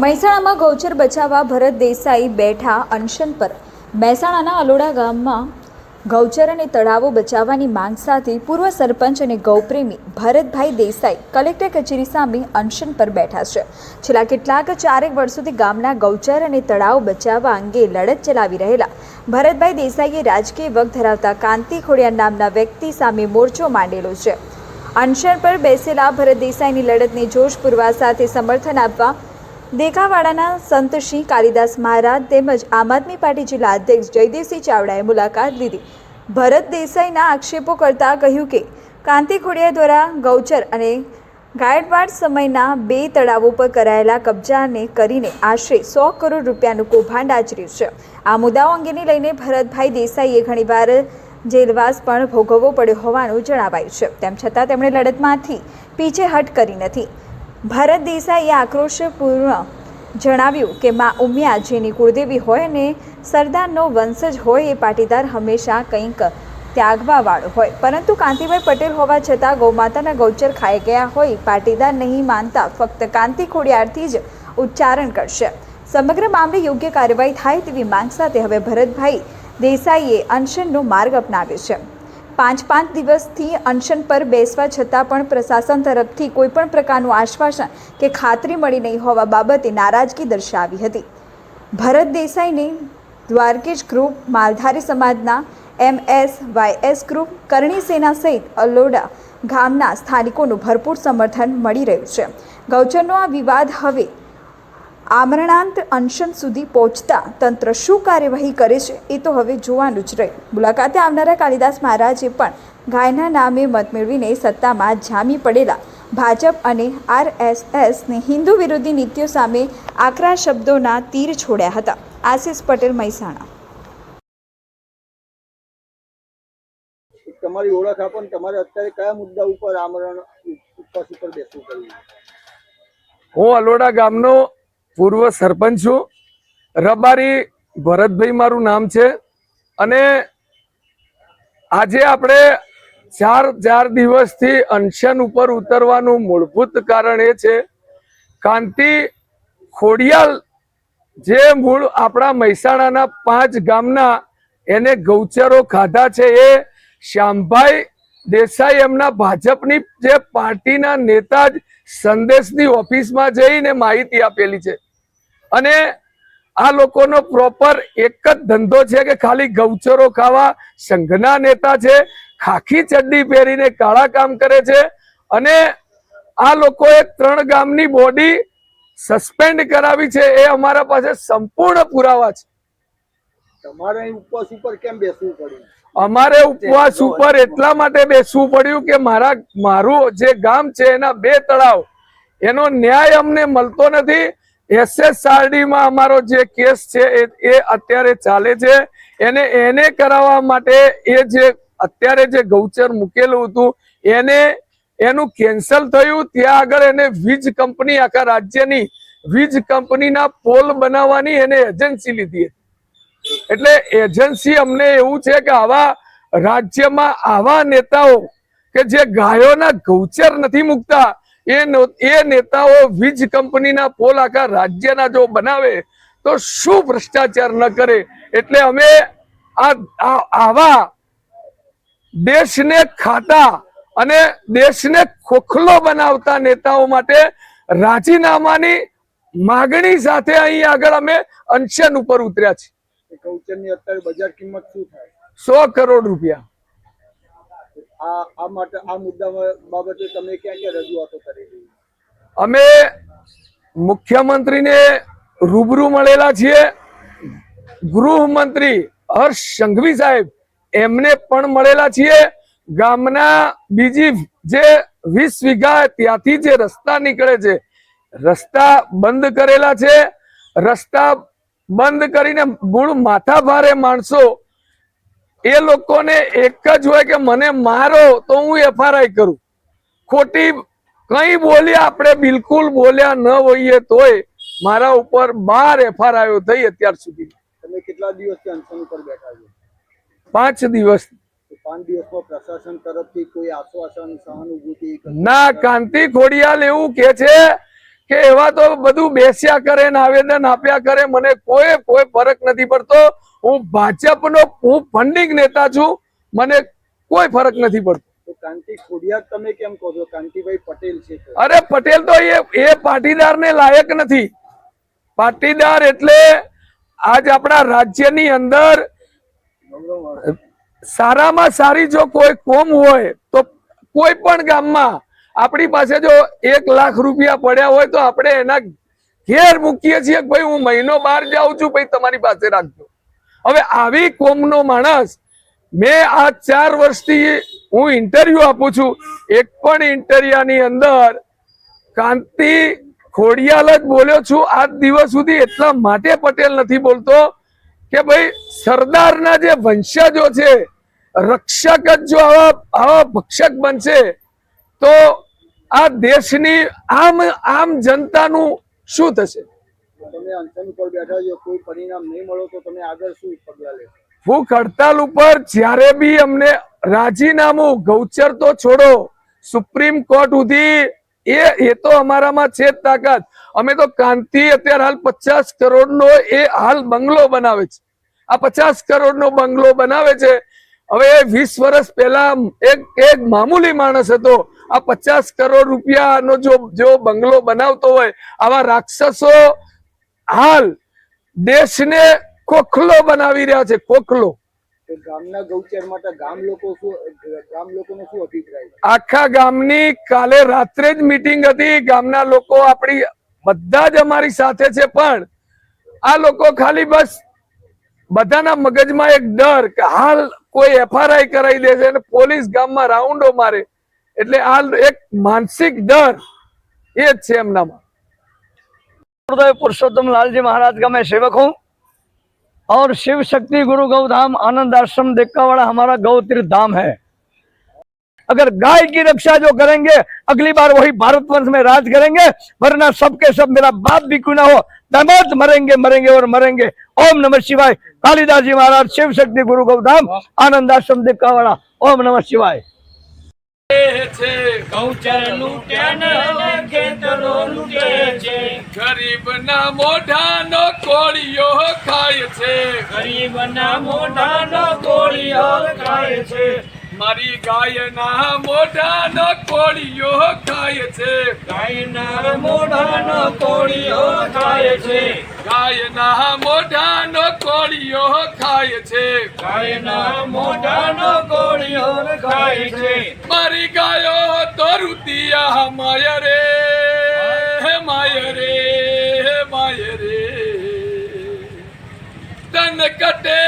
મહેસાણામાં ગૌચર બચાવવા ભરત દેસાઈ બેઠા અનશન પર। મહેસાણાના અલોડા ગામમાં ગૌચર અને તળાવો બચાવવાની માંગ સાથે પૂર્વ સરપંચ અને ગૌપ્રેમી ભરતભાઈ દેસાઈ કલેક્ટર કચેરી સામે અનશન પર બેઠા છે। છેલ્લા કેટલાક 4 વર્ષોથી ગામના ગૌચર અને તળાવ બચાવવા અંગે લડત ચલાવી રહેલા ભરતભાઈ દેસાઈએ રાજકીય વગ ધરાવતા કાંતિ ખોડિયાર નામના વ્યક્તિ સામે મોરચો માંડેલો છે। અનશન પર બેસેલા ભરત દેસાઈની લડતને જોશ પૂરવા સાથે સમર્થન આપવા દેકાવાડાના સંતશ્રી કાલિદાસ મહારાજ તેમજ આમ આદમી પાર્ટી જિલ્લા અધ્યક્ષ જયદેવસિંહ ચાવડાએ મુલાકાત લીધી। ભરત દેસાઈના આક્ષેપો કરતા કહ્યું કે કાંતિ ખોડિયાર દ્વારા ગૌચર અને ગાયકવાડ સમયના 2 તળાવો પર કરાયેલા કબજાને કરીને આશરે 100 કરોડ રૂપિયાનું કૌભાંડ આચર્યું છે। આ મુદ્દાઓ અંગેની લઈને ભરતભાઈ દેસાઈએ ઘણીવાર જેલવાસ પણ ભોગવવો પડ્યો હોવાનું જણાવાયું છે। તેમ છતાં તેમણે લડતમાંથી પીછેહટ કરી નથી। ભરત દેસાઈએ આક્રોશપૂર્ણ જણાવ્યું કે માં ઉમિયા જેની કુળદેવી હોય અને સરદારનો વંશજ હોય એ પાટીદાર હંમેશા કંઈક ત્યાગવાવાળો હોય, પરંતુ કાંતિભાઈ પટેલ હોવા છતાં ગૌમાતાના ગૌચર ખાઈ ગયા હોય પાટીદાર નહીં માનતા ફક્ત કાંતિ ખોડિયારથી જ ઉચ્ચારણ કરશે। સમગ્ર મામલે યોગ્ય કાર્યવાહી થાય તેવી માંગ સાથે હવે ભરતભાઈ દેસાઈએ અનશનનો માર્ગ અપનાવ્યો છે। 5 દિવસથી અનશન પર બેસવા છતાં પણ પ્રશાસન તરફથી કોઈપણ પ્રકારનું આશ્વાસન કે ખાતરી મળી નહીં હોવા બાબતે નારાજગી દર્શાવી હતી। ભરત દેસાઈને દ્વારકેશ ગ્રુપ, માલધારી સમાજના MSYS ગ્રુપ, કરણી સેના સહિત અલોડા ગામના સ્થાનિકોનું ભરપૂર સમર્થન મળી રહ્યું છે। ગૌચરનો આ વિવાદ હવે આમરણાંત અનશન સુધી પહોંચતા તંત્ર શું કાર્યવાહી કરે છે એ તો હવે જોવાનું જ રહ્યું। મુલાકાતે આવનારા કાલિદાસ મહારાજે પણ ગાયના નામે મત મેળવીને સત્તામાં જામી પડેલા ભાજપ અને RSSની હિન્દુ વિરોધી નીતિઓ સામે આકરા શબ્દોના તીર છોડ્યા હતા। આશિષ પટેલ, મહેસાણા। તમારી ઓળખ આપો ને તમારે અત્યારે કયા મુદ્દા ઉપર આમરણ ઉપવાસ ઉપર બેસવું પડ્યું? હું અલોડા ગામનો પૂર્વ સરપંચ છું। રબારી ભરતભાઈ મારું નામ છે અને આજે આપણે 4 દિવસથી અનશન ઉપર ઉતરવાનું મૂળભૂત કારણ એ છે કાંતિ ખોડિયાર જે મૂળ આપણા મહેસાણાના 5 ગામના એને ગૌચરો ખાધા છે એ શ્યામભાઈ દેસાઈ એમના ભાજપની જે પાર્ટીના નેતા જ સંદેશની ઓફિસમાં જઈને માહિતી આપેલી છે અને આ લોકોનો પ્રોપર એક જ ધંધો છે કે ખાલી ગૌચરો ખાવા। સંઘના નેતા છે, ખાખી ચડ્ડી પહેરીને કાળા કામ કરે છે અને આ લોકોએ 3 ગામની બોડી સસ્પેન્ડ કરાવી છે। એ અમારા પાસે સંપૂર્ણ પુરાવા છે। તમારે ઉપવાસ ઉપર કેમ બેસવું પડ્યું? અમારે ઉપવાસ ઉપર એટલા માટે બેસવું પડ્યું કે મારું જે ગામ છે એના 2 તળાવ એનો ન્યાય અમને મળતો નથી। SSRD માં અમારો જે કેસ છે એ અત્યારે ચાલે છે। એને કરાવવા માટે એ જે અત્યારે જે ગૌચર મૂકેલું હતું એનું કેન્સલ થયું। ત્યાં આગળ એને વીજ કંપની, આખા રાજ્યની વીજ કંપનીના પોલ બનાવવાની એને એજન્સી લીધી। એટલે એજન્સી અમને એવું છે કે આવા રાજ્યમાં આવા નેતાઓ કે જે ગાયોના ગૌચર નથી મૂકતા એ નેતાઓ વીજ કંપનીના પોલ આખા રાજ્યના જો બનાવે તો શું ભ્રષ્ટાચાર ન કરે। એટલે અમે આવા દેશને ખાતા અને દેશને ખોખલો બનાવતા નેતાઓ માટે રાજીનામાની માગણી સાથે અહીં આગળ અમે અનશન ઉપર ઉતર્યા છીએ। ગૌચરની અત્યારે બજાર કિંમત શું થાય? 100 કરોડ રૂપિયા। આ માટે આ મુદ્દા બાબતે તમે ક્યાં રજૂઆતો કરેલી? અમે મુખ્યમંત્રીને રૂબરૂ મળેલા છીએ, ગૃહમંત્રી હર્ષ સંઘવી સાહેબ એમને પણ મળેલા છીએ। ગામના બીજી જે 20 વીઘા ત્યાંથી જે રસ્તા નીકળે છે રસ્તા બંધ કરેલા છે। રસ્તા બંધ કરીને મૂળ માથા ભારે માણસો એ લોકોને એક જ હોય કે મને મારો તો હું FRI કરું। ખોટી કઈ બોલ્યા આપણે બિલકુલ બોલ્યા ન હોઈએ તોય મારા ઉપર 12 FRI થઈ અત્યાર સુધી। તમે કેટલા દિવસથી અનશન ઉપર બેઠા છો? 5 દિવસ। 5 દિવસમાં પ્રશાસન તરફથી કોઈ આશ્વાસન, સહાનુભૂતિ? ના, કાંતિ ખોડિયાર એવું કે છે કે એવા તો બધું બેસ્યા કરે ને આવેદન આપ્યા કરે, મને કોઈ ફરક નથી પડતો. હું ભાજપનો ફંડિંગ નેતા છું, મને કોઈ ફરક નથી પડતો. તો કાંતિ ખોડિયાર તમે કેમ કહો છો? કાંતિભાઈ પટેલ છે તો. અરે પટેલ તો એ પાટીદાર ને લાયક નથી. પાટીદાર એટલે આજ આપણા રાજ્યની અંદર સારામાં સારી જો કોઈ કોમ હોય તો કોઈ પણ ગામમાં આપણી પાસે જો 1 લાખ રૂપિયા પડ્યા હોય તો આપણે એના ઘેર મૂકીએ છીએ કે ભાઈ હું મહિનો બહાર જાઉં છું, ભાઈ તમારી પાસે રાખજો. હવે આવી કોમનો માણસ, મેં આ 4 વર્ષથી હું ઇન્ટરવ્યુ આપું છું, એક પણ ઇન્ટરવ્યુની અંદર કાંતિ ખોડિયાલ જ બોલ્યો છું આજ દિવસ સુધી. એટલા માટે પટેલ નથી બોલતો કે ભાઈ સરદારના જે વંશજો છે, રક્ષક જ જો આવા ભક્ષક બનશે તો આ દેશની આમ જનતાનું શું થશે? તમે અનશન ઉપર બેઠા છો, કોઈ પરિણામ નહીં મળો તો તમે આગળ શું પગલાં લેશો? ભૂખ હડતાલ ઉપર જ્યારે બી અમને રાજીનામું, ગૌચર તો છોડો, સુપ્રીમ કોર્ટ સુધી એ તો અમારામાં છે જ તાકાત. અમે તો કાંતિ અત્યારે હાલ 50 કરોડનો એ હાલ બંગલો બનાવે છે. આ 50 કરોડનો બંગલો બનાવે છે. હવે 20 વર્ષ પહેલા એક મામૂલી માણસ હતો. આ 50 કરોડ રૂપિયાનો જો બંગલો બનાવતો હોય, આવા રાક્ષસો હાલ દેશને ખોખલો બનાવી રહ્યા છે, ખોખલો. તો ગામના ગૌચર માટે ગામ લોકોનો શું અભિપ્રાય છે? આખા ગામની કાલે રાત્રે જ મીટિંગ હતી. ગામના લોકો આપણી બધા જ અમારી સાથે છે, પણ આ લોકો ખાલી બસ બધાના મગજમાં એક ડર કે હાલ કોઈ FRI કરાવી દેશે અને પોલીસ ગામમાં રાઉન્ડો મારે, એટલે હાલ એક માનસિક ડર એ જ છે એમનામાં. पुरुषोत्तम लाल जी महाराज का मैं सेवक हूँ और शिव शक्ति गुरु गौधाम आनंद आश्रम देक्कावाड़ा हमारा गौ तीर्थ धाम है। अगर गाय की रक्षा जो करेंगे अगली बार वही भारतवर्ष में राज करेंगे, वरना सबके सब मेरा बाप भी क्यों ना हो, दामाद मरेंगे और मरेंगे। ओम नमः शिवाय। कालिदास जी महाराज, शिव शक्ति गुरु गौधाम आनंद आश्रम देक्कावाड़ा। ओम नमः शिवाय। ગૌચર લૂંટે ને ખેતરો લૂંટે છે, ગરીબના મોઢાનો કોળિયો ખાય છે, ગરીબના મોઢાનો કોળિયો ખાય છે, મારી ગાયના મોઢાનો કોળિયો ખાય છે, ગાયના મોઢાનો કોળિયો ખાય છે, ગાયના મોઢાનો કોળિયો ખાય છે, ગાયના મોઢાનો કોળિયો ખાય છે, મારી ગાયો તો રૂતિયા માય રે, માય રે, માય રે, તન કટે